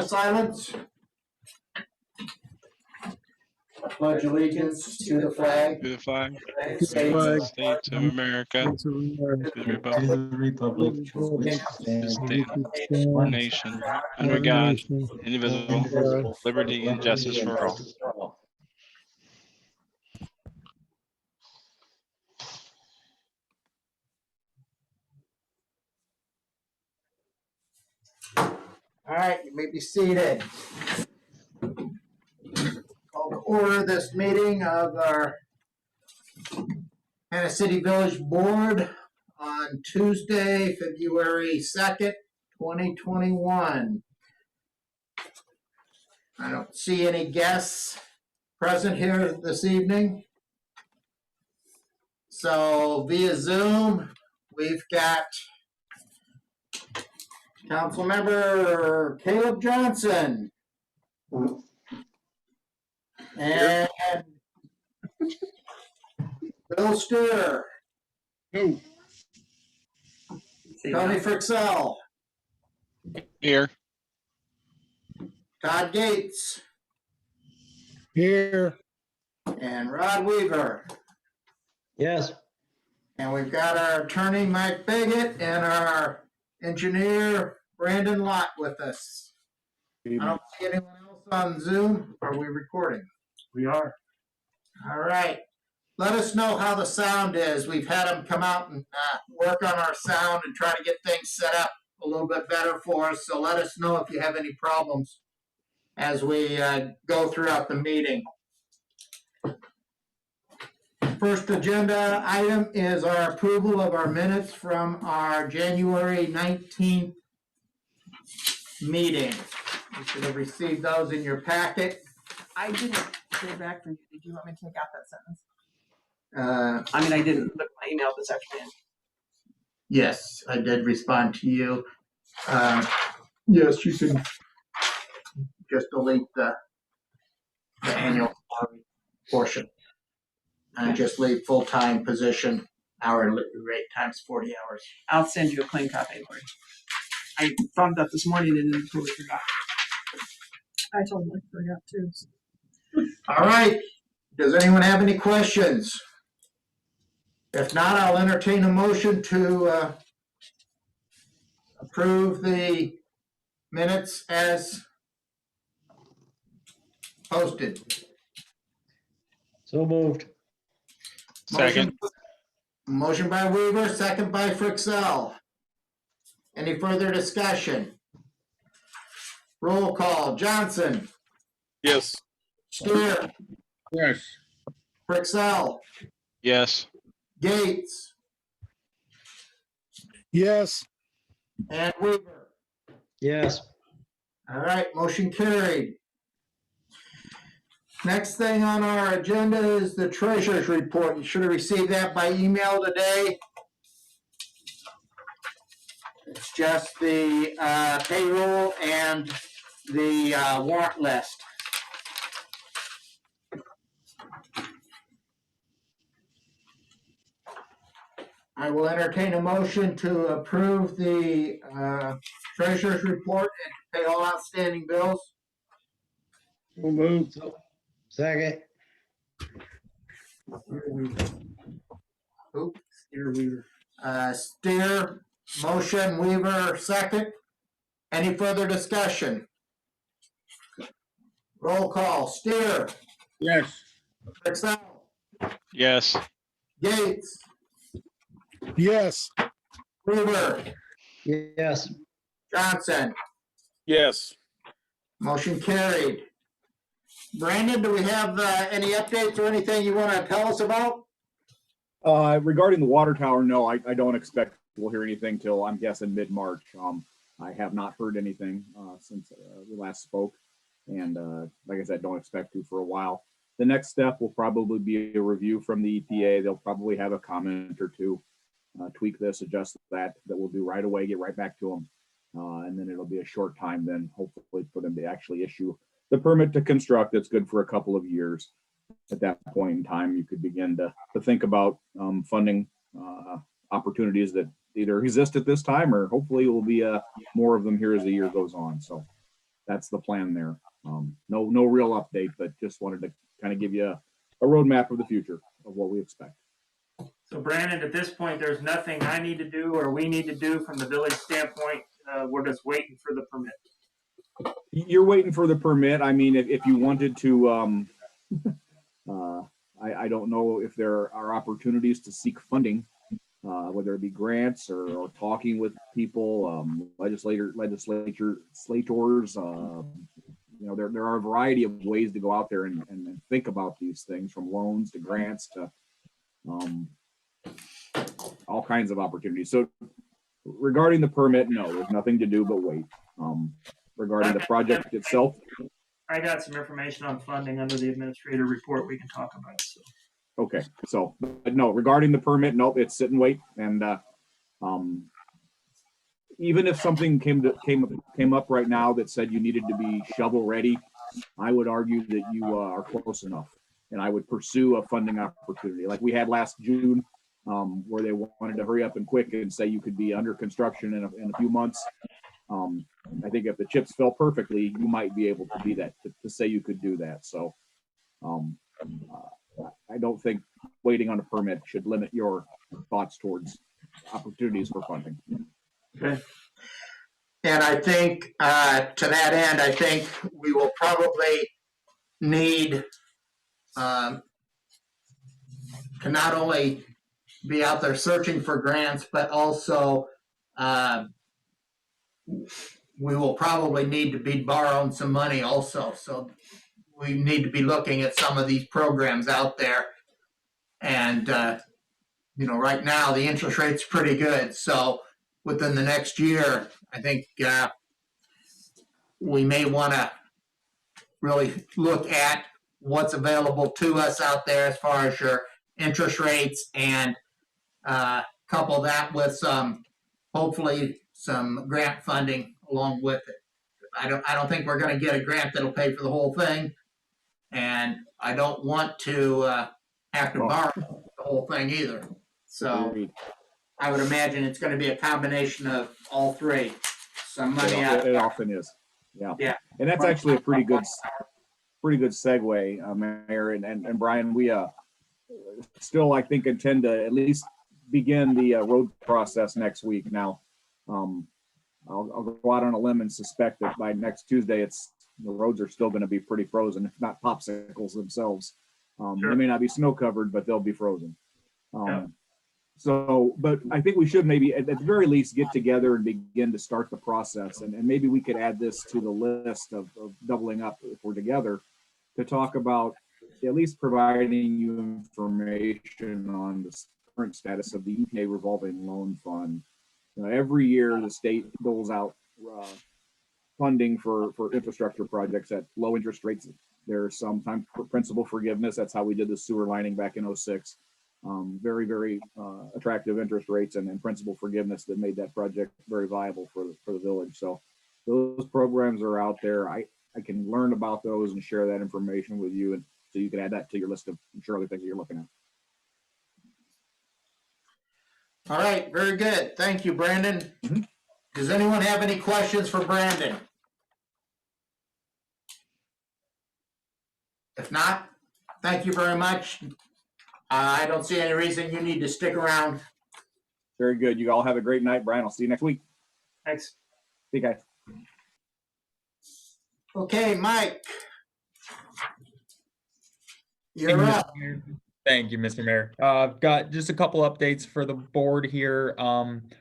Silence. Pledge allegiance to the flag. To the flag, States States of America, to the republic, which stands one nation, under God, indivisible, liberty and justice for all. All right, you may be seated. Call to order this meeting of our Hannah City Village Board on Tuesday, February 2nd, 2021. I don't see any guests present here this evening. So via Zoom, we've got Councilmember Caleb Johnson and Bill Steer, Tony Frixell, Here, Todd Gates, Here. and Rod Weaver. Yes. And we've got our attorney, Mike Biggett, and our engineer, Brandon Lott, with us. I don't see anyone else on Zoom. Are we recording? We are. All right. Let us know how the sound is. We've had them come out and work on our sound and try to get things set up a little bit better for us. So let us know if you have any problems as we go throughout the meeting. First agenda item is our approval of our minutes from our January 19th meeting. You should have received those in your packet. I didn't hear back from you. Did you want me to take out that sentence? I I didn't look at my email this afternoon. Yes, I did respond to you. Yes, you can just delete the annual salary portion and just leave full-time position, hourly rate times 40 hours. I'll send you a clean copy. I thought that this morning and then totally forgot. I totally forgot too. All right. Does anyone have any questions? If not, I'll entertain a motion to approve the minutes as posted. So moved. second, Motion by Weaver, second by Frixell. Any further discussion? Roll call. Johnson, Yes. Steer, Yes. Frixell, yes, Gates, Yes. and Weaver. Yes. All right, motion carried. Next thing on our agenda is the treasurer's report. You should have received that by email today. It's just the payroll and the warrant list. I will entertain a motion to approve the treasurer's report and pay all outstanding bills. So moved. Second. Oop, Steer, motion, Weaver, second. Any further discussion? Roll call. Steer, Yes. Frixell, yes, Gates, Yes. Weaver, Yes. Johnson. Yes. Motion carried. Brandon, do we have any updates or anything you want to tell us about? Regarding the water tower, no, I don't expect we'll hear anything till, I'm guessing, mid-March. I have not heard anything since we last spoke. And like I said, don't expect to for a while. The next step will probably be a review from the EPA. They'll probably have a comment or two, tweak this, adjust that we'll do right away, get right back to them. And then it'll be a short time then, hopefully, for them to actually issue the permit to construct. That's good for a couple of years. At that point in time, you could begin to think about funding opportunities that either exist at this time or hopefully will be more of them here as the year goes on. So that's the plan there. No real update, but just wanted to kind of give you a roadmap of the future of what we expect. So Brandon, at this point, there's nothing I need to do or we need to do from the village standpoint. We're just waiting for the permit. You're waiting for the permit. I mean, if you wanted to, I don't know if there are opportunities to seek funding, whether it be grants or talking with people, legislators. There are a variety of ways to go out there and think about these things, from loans to grants to all kinds of opportunities. So regarding the permit, no, there's nothing to do but wait. Regarding the project itself, I got some information on funding under the administrator report we can talk about. So. okay. So, but no, regarding the permit, nope, it's sit and wait. And even if something came up right now that said you needed to be shovel ready, I would argue that you are close enough, and I would pursue a funding opportunity like we had last June, where they wanted to hurry up and quick and say you could be under construction in a few months. I think if the chips fell perfectly, you might be able to be that, to say you could do that. So I don't think waiting on a permit should limit your thoughts towards opportunities for funding. Okay. And I think to that end, I think we will probably need to not only be out there searching for grants, but also we will probably need to be borrowing some money also. So we need to be looking at some of these programs out there. And, right now the interest rate's pretty good. So within the next year, I think we may want to really look at what's available to us out there as far as your interest rates, and couple that with hopefully some grant funding along with it. I don't think we're going to get a grant that'll pay for the whole thing, and I don't want to have to borrow the whole thing either. So I would imagine it's going to be a combination of all three. Some money out. It often is. Yeah. Yeah. And that's actually a pretty good segue, Mayor and Brian. We still, I think, intend to at least begin the road process next week. Now, I'll go out on a limb and suspect that by next Tuesday, the roads are still going to be pretty frozen, if not popsicles themselves. Sure. They may not be snow covered, but they'll be frozen. So, but I think we should maybe at the very least get together and begin to start the process. And maybe we could add this to the list of doubling up if we're together to talk about at least providing you information on the current status of the EPA revolving loan fund. Every year the state doles out funding for infrastructure projects at low interest rates. There's sometimes principal forgiveness. That's how we did the sewer lining back in 2006. Very, very attractive interest rates and principal forgiveness that made that project very viable for the village. So those programs are out there. I can learn about those and share that information with you, and so you can add that to your list of other things that you're looking at. All right, very good. Thank you, Brandon. Mm-hmm. Does anyone have any questions for Brandon? If not, thank you very much. I don't see any reason you need to stick around. Very good. You all have a great night, Brian. I'll see you next week. Thanks. See you guys. Okay, Mike. You're up. Thank you, Mr. Mayor. I've got just a couple updates for the board here.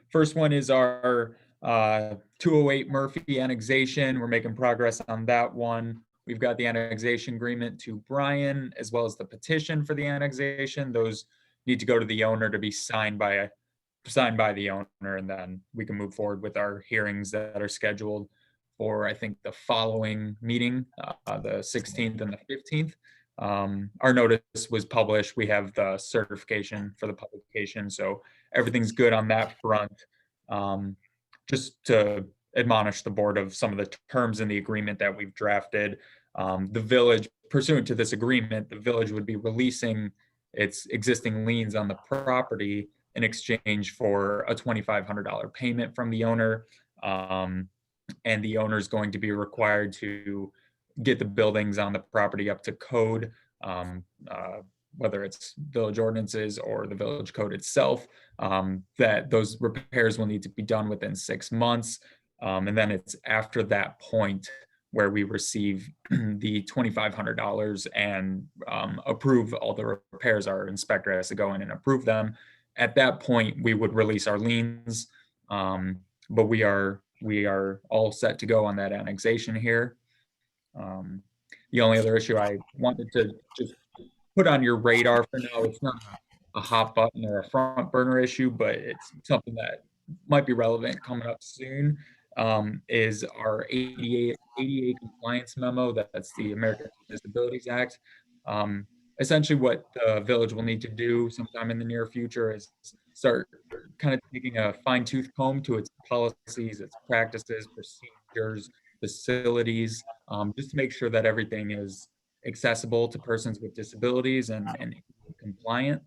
First one is our 208 Murphy annexation. We're making progress on that one. We've got the annexation agreement to Brian, as well as the petition for the annexation. Those need to go to the owner to be signed by the owner, and then we can move forward with our hearings that are scheduled for, I think, the following meeting, the 16th and the 15th. Our notice was published. We have the certification for the publication, so everything's good on that front. Just to admonish the board of some of the terms in the agreement that we've drafted. The village, pursuant to this agreement, the village would be releasing its existing liens on the property in exchange for a $2,500 payment from the owner. and the owner is going to be required to get the buildings on the property up to code, whether it's village ordinances or the village code itself, that those repairs will need to be done within 6 months. And then it's after that point where we receive the $2,500 and approve all the repairs. Our inspector has to go in and approve them. At that point, we would release our liens, but we are all set to go on that annexation here. The only other issue I wanted to just put on your radar for now, it's not a hot button or a front burner issue, but it's something that might be relevant coming up soon, is our ADA compliance memo. That's the Americans with Disabilities Act. Essentially what the village will need to do sometime in the near future is start kind of taking a fine-tooth comb to its policies, its practices, procedures, facilities, just to make sure that everything is accessible to persons with disabilities and compliant.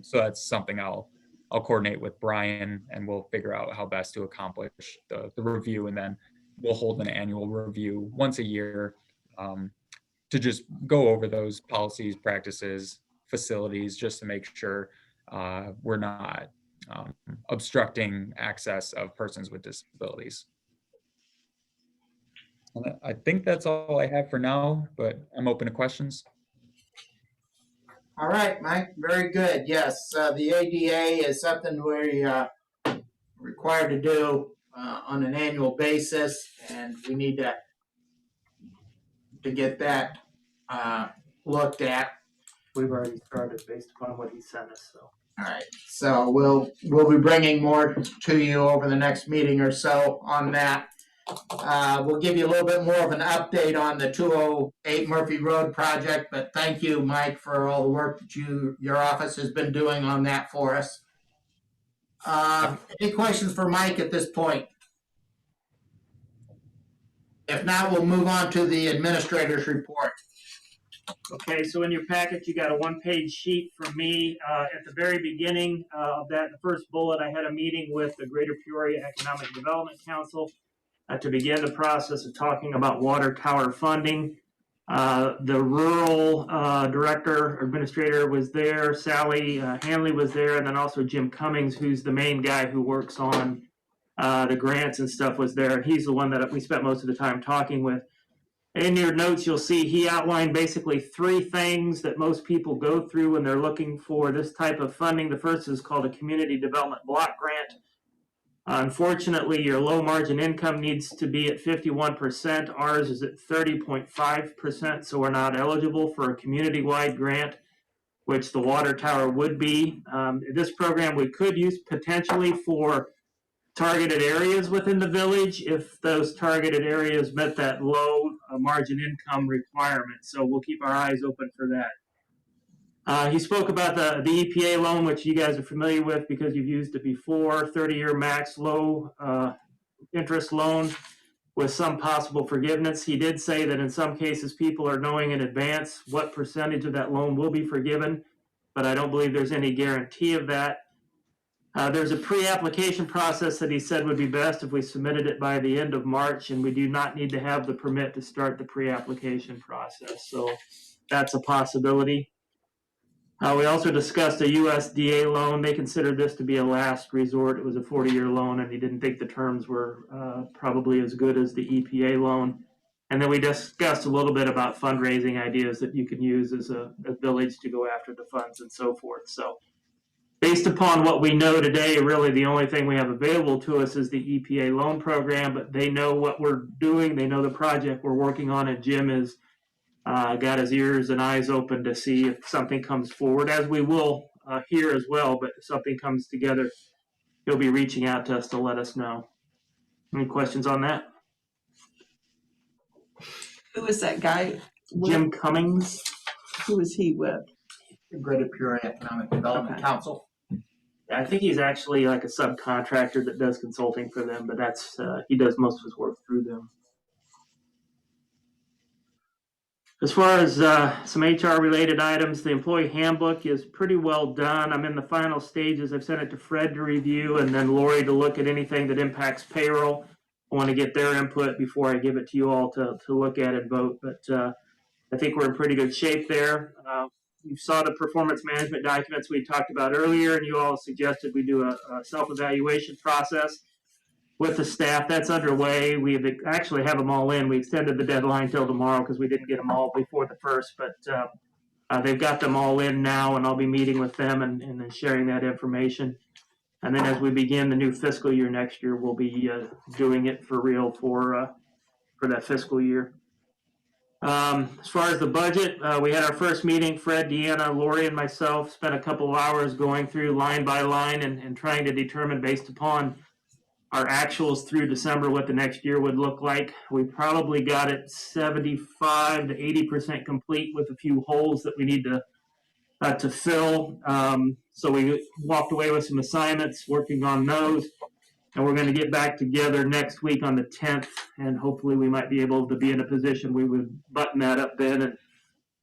So that's something I'll coordinate with Brian, and we'll figure out how best to accomplish the review, and then we'll hold an annual review once a year to just go over those policies, practices, facilities, just to make sure we're not obstructing access of persons with disabilities. I think that's all I have for now, but I'm open to questions. All right, Mike, very good. Yes, the ADA is something we're required to do on an annual basis, and we need to get that looked at. We've already started based upon what he sent us, so. All right, so we'll be bringing more to you over the next meeting or so on that. We'll give you a little bit more of an update on the 208 Murphy Road project, but thank you, Mike, for all the work that your office has been doing on that for us. Any questions for Mike at this point? If not, we'll move on to the administrator's report. Okay, so in your packet, you got a one-page sheet from me. At the very beginning of that, the first bullet, I had a meeting with the Greater Peoria Economic Development Council to begin the process of talking about water tower funding. The rural director, administrator was there, Sally Hanley was there, and then also Jim Cummings, who's the main guy who works on the grants and stuff, was there. He's the one that we spent most of the time talking with. In your notes, you'll see he outlined basically 3 things that most people go through when they're looking for this type of funding. The first is called a Community Development Block Grant. Unfortunately, your low margin income needs to be at 51%. Ours is at 30.5%, so we're not eligible for a community-wide grant, which the water tower would be. This program we could use potentially for targeted areas within the village if those targeted areas met that low margin income requirement. So we'll keep our eyes open for that. He spoke about the EPA loan, which you guys are familiar with because you've used it before, 30-year max low interest loan with some possible forgiveness. He did say that in some cases people are knowing in advance what percentage of that loan will be forgiven, but I don't believe there's any guarantee of that. There's a pre-application process that he said would be best if we submitted it by the end of March, and we do not need to have the permit to start the pre-application process. So that's a possibility. We also discussed a USDA loan. They considered this to be a last resort. It was a 40-year loan, and he didn't think the terms were probably as good as the EPA loan. And then we discussed a little bit about fundraising ideas that you can use as a village to go after the funds and so forth. So based upon what we know today, really the only thing we have available to us is the EPA loan program, but they know what we're doing. They know the project we're working on, and Jim is got his ears and eyes open to see if something comes forward, as we will here as well. But if something comes together, he'll be reaching out to us to let us know. Any questions on that? Who is that guy? Jim Cummings. Who is he with? The Greater Peoria Economic Development Okay. Council. I think he's actually like a subcontractor that does consulting for them, but that's he does most of his work through them. As far as some HR related items, the employee handbook is pretty well done. I'm in the final stages. I've sent it to Fred to review and then Lori to look at anything that impacts payroll. I want to get their input before I give it to you all to look at and vote. But I think we're in pretty good shape there. You saw the performance management documents we talked about earlier, and you all suggested we do a self-evaluation process with the staff. That's underway. We actually have them all in. We extended the deadline till tomorrow because we didn't get them all before the 1st, but they've got them all in now, and I'll be meeting with them and then sharing that information. And then as we begin the new fiscal year next year, we'll be doing it for real for that fiscal year. As far as the budget, we had our first meeting. Fred, Deanna, Lori, and myself spent a couple of hours going through line by line and trying to determine, based upon our actuals through December, what the next year would look like. We probably got it 75 to 80% complete with a few holes that we need to fill. So we walked away with some assignments, working on those. And we're going to get back together next week on the 10th, and hopefully we might be able to be in a position we would button that up then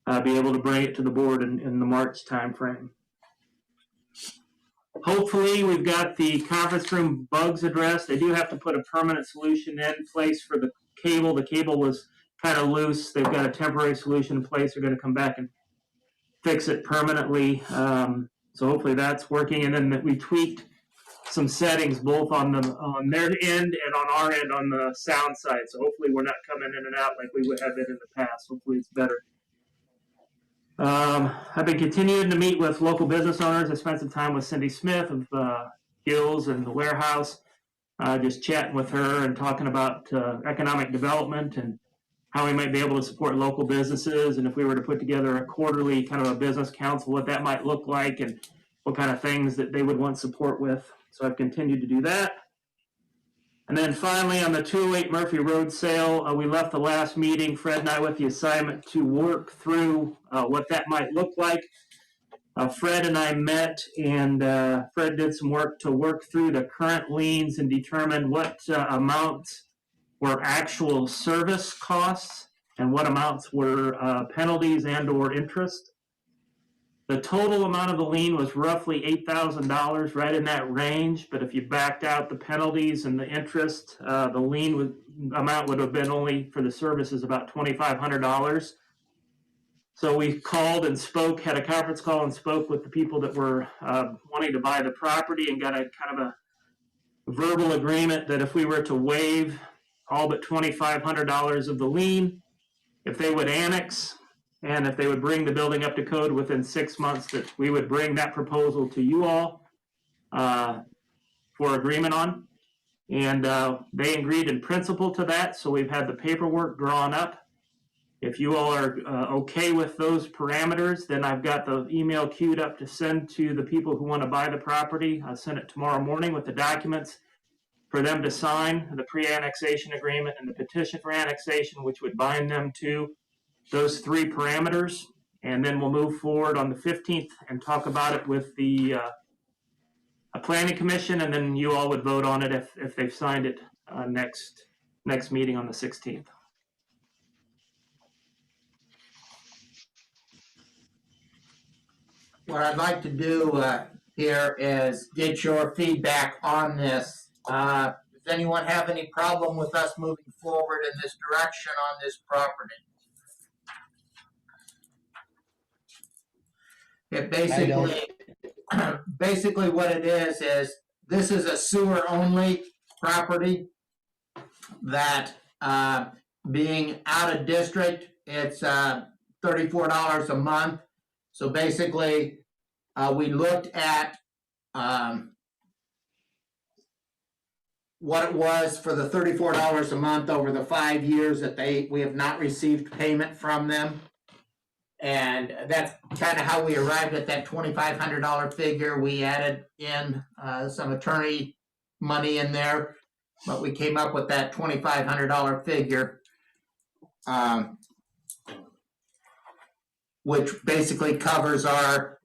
and be able to bring it to the board in the March timeframe. Hopefully we've got the conference room bugs addressed. They do have to put a permanent solution in place for the cable. The cable was kind of loose. They've got a temporary solution in place. They're going to come back and fix it permanently. So hopefully that's working. And then we tweaked some settings both on their end and on our end on the sound side. So hopefully we're not coming in and out like we would have been in the past. Hopefully it's better. I've been continuing to meet with local business owners. I spent some time with Cindy Smith of Gills and the Warehouse, just chatting with her and talking about economic development and how we might be able to support local businesses, and if we were to put together a quarterly kind of a business council, what that might look like and what kind of things that they would want support with. So I've continued to do that. And then finally, on the 208 Murphy Road sale, we left the last meeting, Fred and I, with the assignment to work through what that might look like. Fred and I met, and Fred did some work to work through the current liens and determine what amounts were actual service costs and what amounts were penalties and or interest. The total amount of the lien was roughly $8,000, right in that range. But if you backed out the penalties and the interest, the lien amount would have been only for the services about $2,500. So we called and spoke, had a conference call and spoke with the people that were wanting to buy the property, and got a kind of a verbal agreement that if we were to waive all but $2,500 of the lien, if they would annex, and if they would bring the building up to code within 6 months, that we would bring that proposal to you all for agreement on. And they agreed in principle to that, so we've had the paperwork drawn up. If you all are okay with those parameters, then I've got the email queued up to send to the people who want to buy the property. I'll send it tomorrow morning with the documents for them to sign, the pre-annexation agreement and the petition for annexation, which would bind them to those three parameters. And then we'll move forward on the 15th and talk about it with the planning commission, and then you all would vote on it if they've signed it next meeting on the 16th. What I'd like to do here is get your feedback on this. Does anyone have any problem with us moving forward in this direction on this property? It basically what it is this is a sewer only property that being out of district, it's $34 a month. So basically we looked at what it was for the $34 a month over the 5 years that we have not received payment from them. And that's kind of how we arrived at that $2,500 figure. We added in some attorney money in there, but we came up with that $2,500 figure, which basically covers our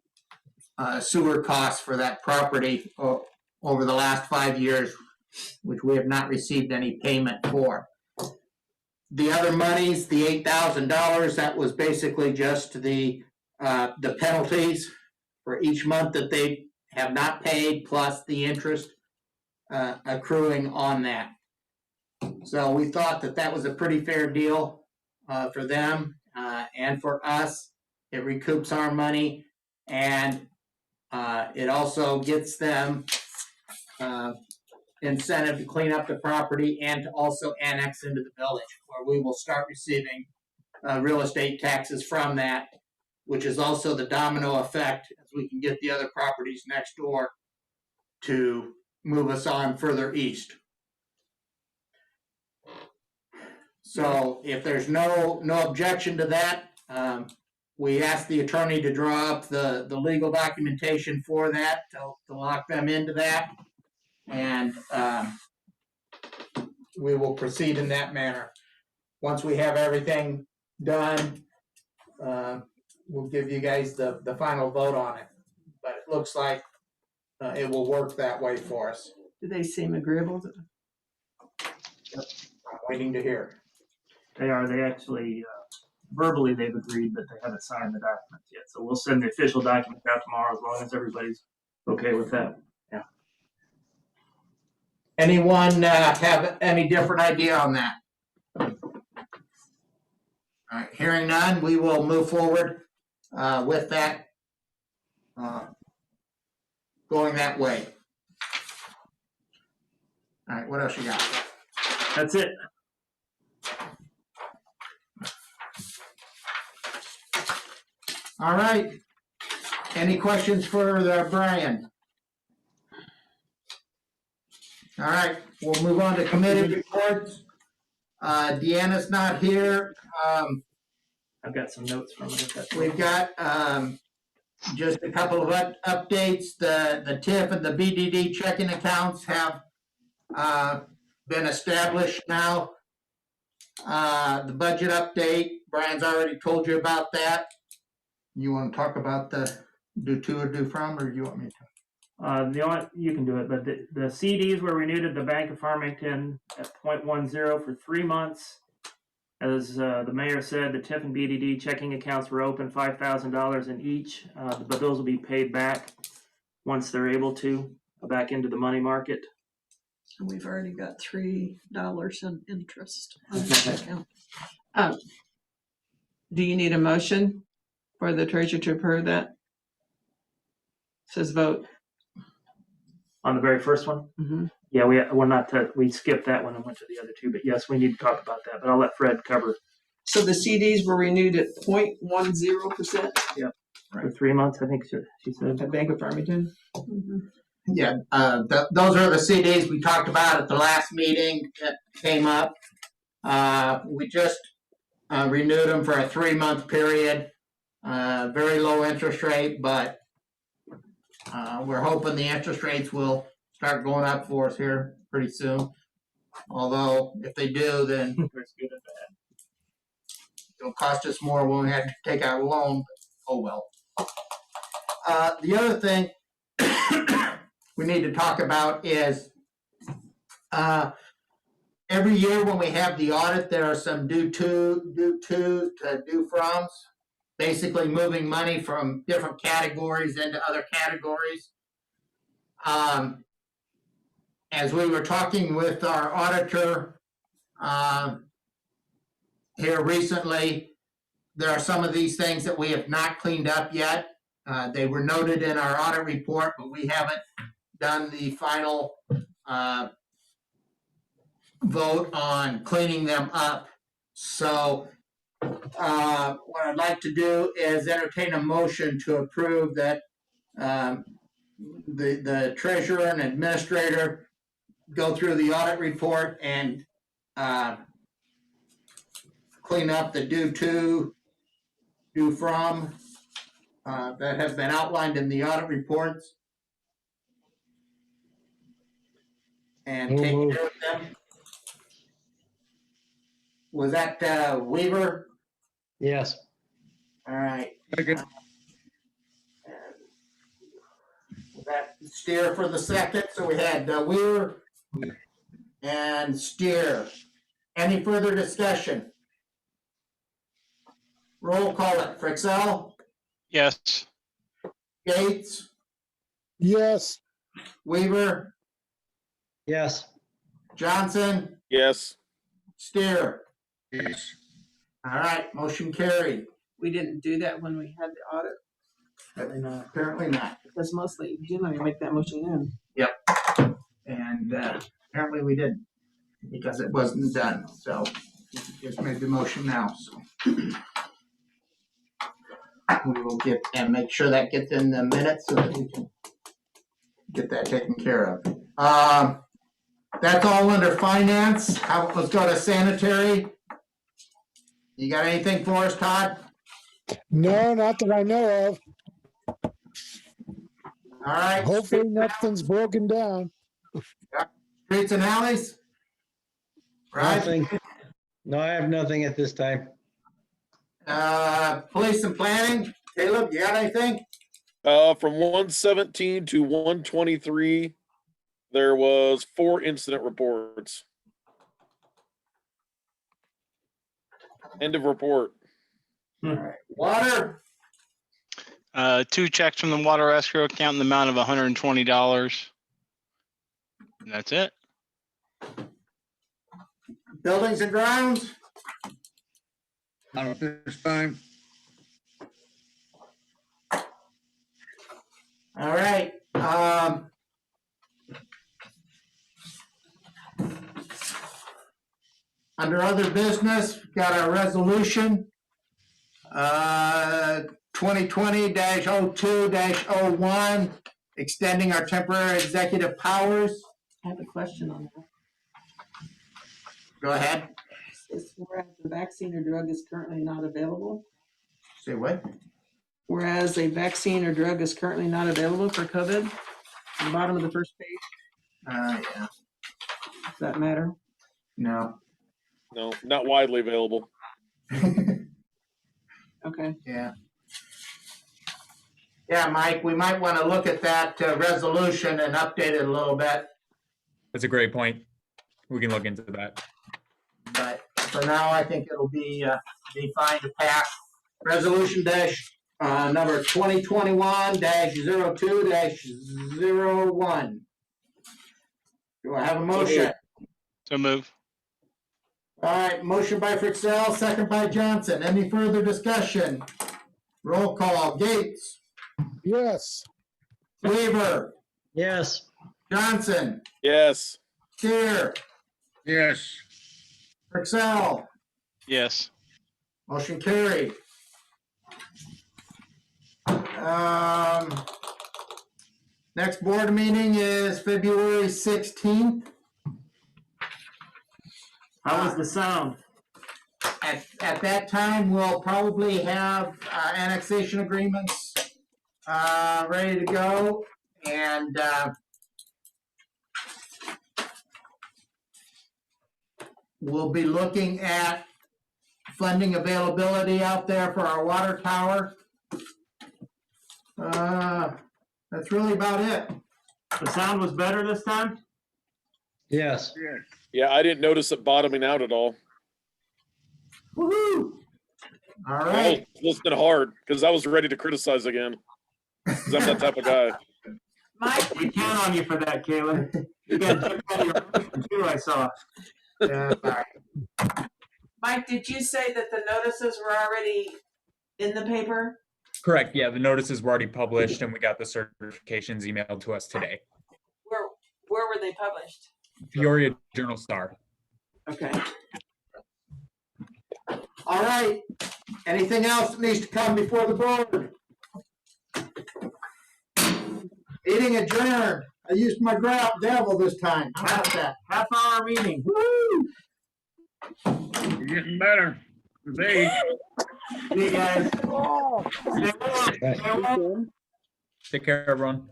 sewer costs for that property over the last 5 years, which we have not received any payment for. The other monies, the $8,000, that was basically just the penalties for each month that they have not paid, plus the interest accruing on that. So we thought that that was a pretty fair deal for them and for us. It recoups our money, and it also gets them incentive to clean up the property and to also annex into the village, where we will start receiving real estate taxes from that, which is also the domino effect as we can get the other properties next door to move us on further east. So if there's no objection to that, we asked the attorney to draw up the legal documentation for that, to lock them into that. And we will proceed in that manner. Once we have everything done, we'll give you guys the final vote on it. But it looks like it will work that way for us. Do they seem agreeable to? I'm waiting to hear. They are, they actually, verbally they've agreed, but they haven't signed the documents yet. So we'll send the official document out tomorrow as long as everybody's okay with that. Anyone have any different idea on that? All right, hearing none, we will move forward with that, going that way. All right, what else you got? That's it. All right. Any questions for Brian? All right, we'll move on to committee reports. Deanna's not here. I've got some notes from it. If that's We've got just a couple of updates. The TIF and the BDD checking accounts have been established now. The budget update, Brian's already told you about that. You want to talk about the due to or due from, or you want me to? You can do it, but the CDs were renewed at the Bank of Farmington at 0.10 for 3 months. As the mayor said, the TIF and BDD checking accounts were open $5,000 in each, but those will be paid back once they're able to, back into the money market. And we've already got $3 in interest on that account. Do you need a motion for the treasurer to approve that? Says vote. On the very first one? Mm-hmm. Yeah, we skipped that one and went to the other two, but yes, we need to talk about that, but I'll let Fred cover. So the CDs were renewed at 0.10% For 3 months, I think she said. at Bank of Farmington. Mm-hmm. Yeah, those are the CDs we talked about at the last meeting that came up. We just renewed them for a 3-month period. Very low interest rate, but we're hoping the interest rates will start going up for us here pretty soon. Although if they do, then There's good and bad. it'll cost us more when we have to take out a loan. But oh well. The other thing we need to talk about is every year when we have the audit, there are some due to due froms, basically moving money from different categories into other categories. As we were talking with our auditor here recently, there are some of these things that we have not cleaned up yet. They were noted in our audit report, but we haven't done the final vote on cleaning them up. So what I'd like to do is entertain a motion to approve that the treasurer and administrator go through the audit report and clean up the due to, due from that have been outlined in the audit reports and take care of them. Was that Weaver? Yes. All right. Was that Steer for the second? So we had Weaver and Steer. Any further discussion? Roll call it. Frixell, Yes. Gates, Yes. Weaver, Yes. Johnson, Yes. Steer. Yes. All right, motion carried. We didn't do that when we had the audit, Apparently not. because mostly generally make that motion then. And apparently we didn't, because it wasn't done, so just made the motion now, so. We will get, and make sure that gets in the minutes so that we can get that taken care of. That's all under finance. Let's go to sanitary. You got anything for us, Todd? No, not that I know of. All right. Hopefully nothing's broken down. Streets and alleys? Right? Nothing. No, I have nothing at this time. Police and planning? Caleb, you got anything? From 117 to 123, there was 4 incident reports. End of report. All right. Water? 2 checks from the water escrow account in the amount of $120. And that's it. Buildings and grounds? Not at this time. All right. Under other business, got our resolution, 2020-02-01, extending our temporary executive powers. I have a question on that. Go ahead. Is whereas the vaccine or drug is currently not available, Say what? whereas a vaccine or drug is currently not available for COVID, at the bottom of the first page, Yeah, does that matter? no. No, not widely available. Okay. Yeah. Yeah, Mike, we might want to look at that resolution and update it a little bit, That's a great point. We can look into that. but for now, I think it'll be fine to pass. Resolution number 2021-02-01. Do I have a motion? So move. All right, motion by Fritzel, second by Johnson. Any further discussion? Roll call. Gates, Yes. Weaver, Yes. Johnson, Yes. Steer, Yes. Fritzel. Yes. Motion carried. Next board meeting is February 16th. How was the sound? At that time, we'll probably have annexation agreements ready to go, and we'll be looking at funding availability out there for our water tower. That's really about it. The sound was better this time? Yes. Yeah, I didn't notice it bottoming out at all. Woohoo! All I right. was listening hard because I was ready to criticize again. Because I'm that type of guy. Mike, We count on you for that, Caleb. You got to out of your motion too, I saw. All right. Mike, did you say that the notices were already in the paper? Correct. Yeah, the notices were already published and we got the certifications emailed to us today. Where were they published? Peoria Journal Star. Okay. All right. Anything else that needs to come before the board? Meeting adjourned. I used my gavel this time. How about that? Half-hour meeting. Woo! You're getting better. See you guys. Stay warm. Stay warm. Take care, everyone.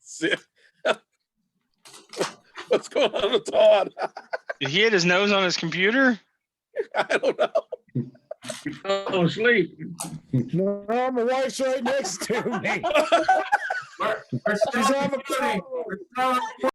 See- What's going on with Todd? Did he hit his nose on his computer? I don't know. You fell asleep. No, my wife's right next to me. We're still She's on the recording. phone. We're still